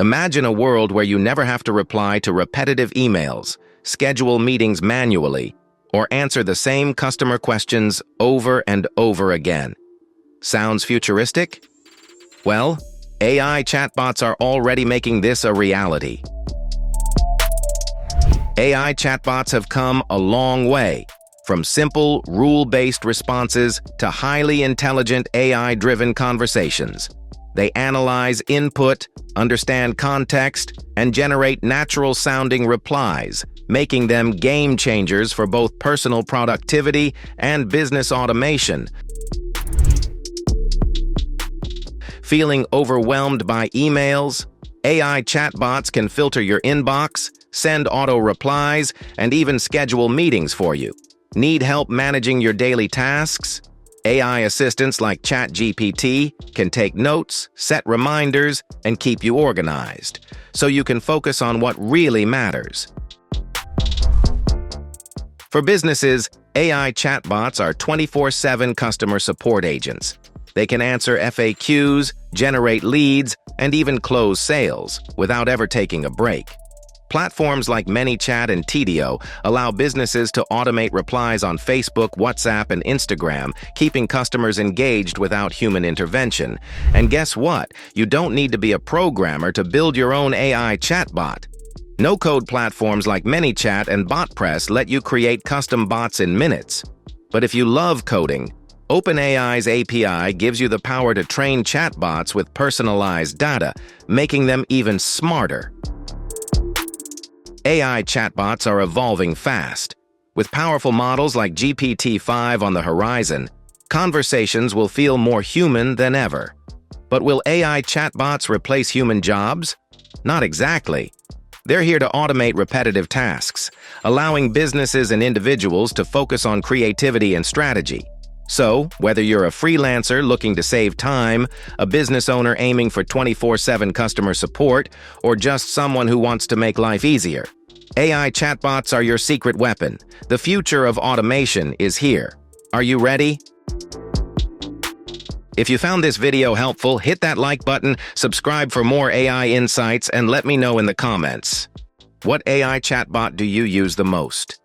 Imagine a world where you never have to reply to repetitive emails, schedule meetings manually, or answer the same customer questions over and over again. Sounds futuristic? Well, AI chatbots are already making this a reality. AI chatbots have come a long way, from simple, rule-based responses to highly intelligent AI-driven conversations. They analyze input, understand context, and generate natural-sounding replies, making them game changers for both personal productivity and business automation. Feeling overwhelmed by emails? AI chatbots can filter your inbox, send auto replies, and even schedule meetings for you. Need help managing your daily tasks? AI assistants like ChatGPT can take notes, set reminders, and keep you organized, so you can focus on what really matters. For businesses, AI chatbots are 24/7 customer support agents. They can answer FAQs, generate leads, and even close sales without ever taking a break. Platforms like ManyChat and Tidio allow businesses to automate replies on Facebook, WhatsApp, and Instagram, keeping customers engaged without human intervention. And guess what? You don't need to be a programmer to build your own AI chatbot. No-code platforms like ManyChat and Botpress let you create custom bots in minutes. But if you love coding, OpenAI's API gives you the power to train chatbots with personalized data, making them even smarter. AI chatbots are evolving fast. With powerful models like GPT-5 on the horizon, conversations will feel more human than ever. But will AI chatbots replace human jobs? Not exactly. They're here to automate repetitive tasks, allowing businesses and individuals to focus on creativity and strategy. So, whether you're a freelancer looking to save time, a business owner aiming for 24/7 customer support, or just someone who wants to make life easier, AI chatbots are your secret weapon. The future of automation is here. Are you ready? If you found this video helpful, hit that like button, subscribe for more AI insights, and let me know in the comments. What AI chatbot do you use the most?